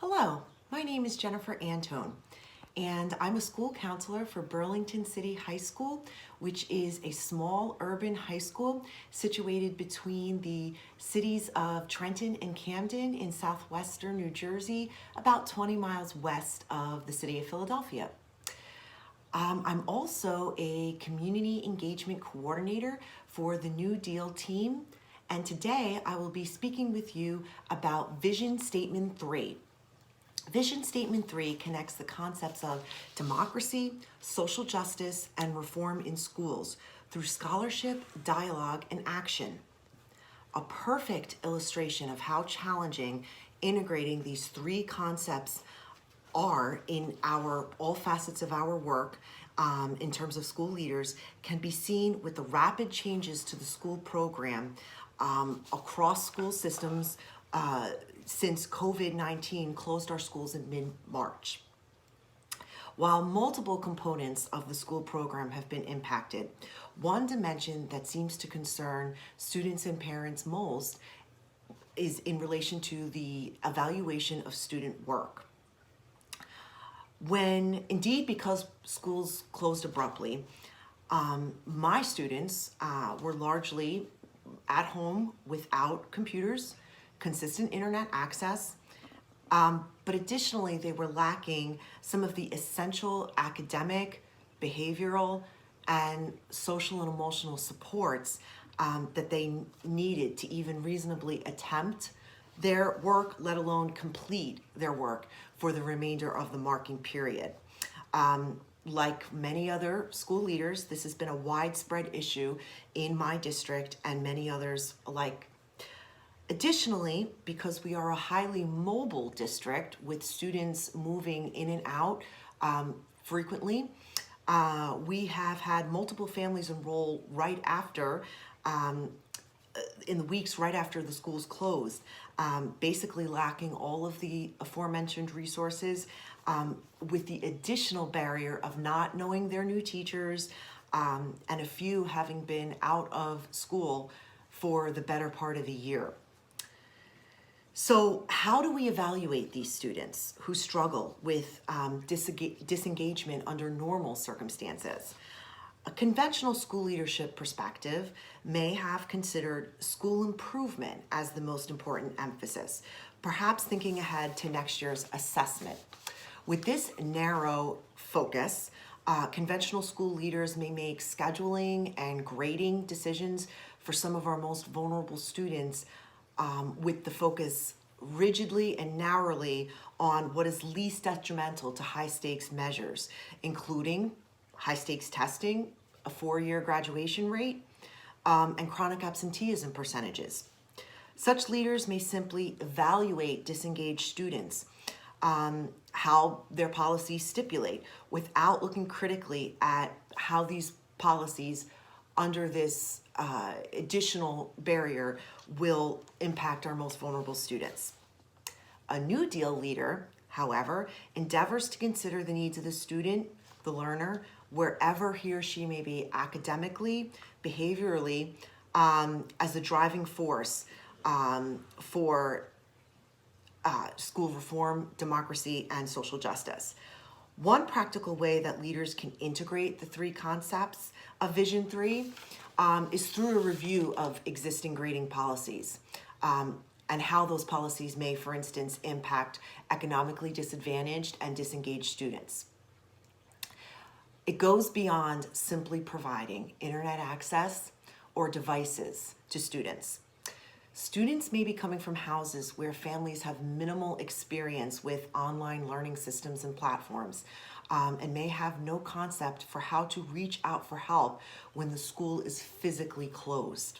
Hello, my name is Jennifer Antoni, and I'm a school counselor for Burlington City High School, which is a small urban high school situated between the cities of Trenton and Camden in southwestern New Jersey, about 20 miles west of the city of Philadelphia. I'm also a community engagement coordinator for the New Deal team, and today I will be speaking with you about Vision Statement 3. Vision Statement 3 connects the concepts of democracy, social justice, and reform in schools through scholarship, dialogue, and action. A perfect illustration of how challenging integrating these three concepts are in all facets of our work in terms of school leaders can be seen with the rapid changes to the school program across school systems since COVID-19 closed our schools in mid-March. While multiple components of the school program have been impacted, one dimension that seems to concern students and parents most is in relation to the evaluation of student work. Because schools closed abruptly, my students were largely at home without computers, consistent internet access, but additionally they were lacking some of the essential academic, behavioral, and social and emotional supports that they needed to even reasonably attempt their work, let alone complete their work for the remainder of the marking period. Like many other school leaders, this has been a widespread issue in my district and many others alike. Additionally, because we are a highly mobile district with students moving in and out frequently, we have had multiple families enroll right after in the weeks right after the schools closed, basically lacking all of the aforementioned resources, with the additional barrier of not knowing their new teachers, and a few having been out of school for the better part of a year. So how do we evaluate these students who struggle with disengagement under normal circumstances? A conventional school leadership perspective may have considered school improvement as the most important emphasis, perhaps thinking ahead to next year's assessment. With this narrow focus, conventional school leaders may make scheduling and grading decisions for some of our most vulnerable students with the focus rigidly and narrowly on what is least detrimental to high-stakes measures, including high-stakes testing, a 4-year graduation rate, and chronic absenteeism percentages. Such leaders may simply evaluate disengaged students, how their policies stipulate, without looking critically at how these policies under this additional barrier will impact our most vulnerable students. A New Deal leader, however, endeavors to consider the needs of the student, the learner, wherever he or she may be academically, behaviorally, as a driving force for school reform, democracy, and social justice. One practical way that leaders can integrate the three concepts of Vision 3 is through a review of existing grading policies and how those policies may, for instance, impact economically disadvantaged and disengaged students. It goes beyond simply providing internet access or devices to students. Students may be coming from houses where families have minimal experience with online learning systems and platforms, and may have no concept for how to reach out for help when the school is physically closed.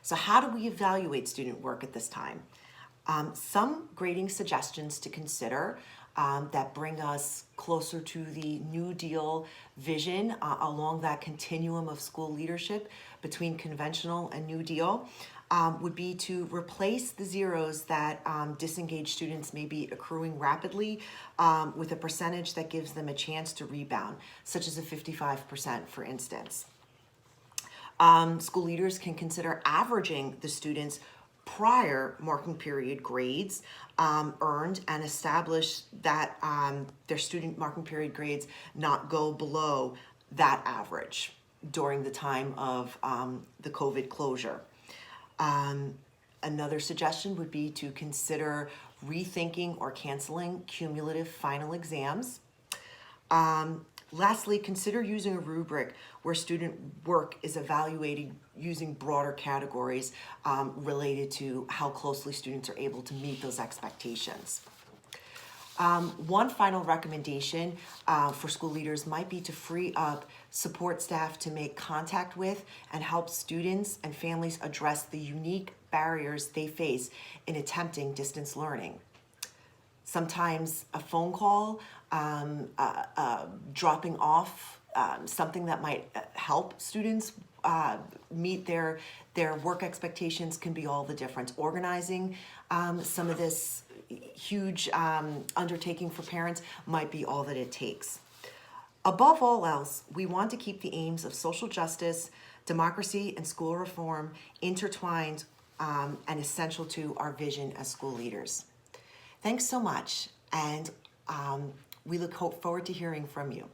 So how do we evaluate student work at this time? Some grading suggestions to consider that bring us closer to the New Deal vision along that continuum of school leadership between conventional and New Deal would be to replace the zeros that disengaged students may be accruing rapidly with a percentage that gives them a chance to rebound, such as a 55%, for instance. School leaders can consider averaging the students prior marking period grades earned and establish that their student marking period grades not go below that average during the time of the COVID closure. Another suggestion would be to consider rethinking or canceling cumulative final exams. Lastly, consider using a rubric where student work is evaluated using broader categories related to how closely students are able to meet those expectations. One final recommendation for school leaders might be to free up support staff to make contact with and help students and families address the unique barriers they face in attempting distance learning. Sometimes a phone call, dropping off something that might help students meet their work expectations can be all the difference. Organizing some of this huge undertaking for parents might be all that it takes. Above all else, we want to keep the aims of social justice, democracy, and school reform intertwined and essential to our vision as school leaders. Thanks so much, and we look forward to hearing from you.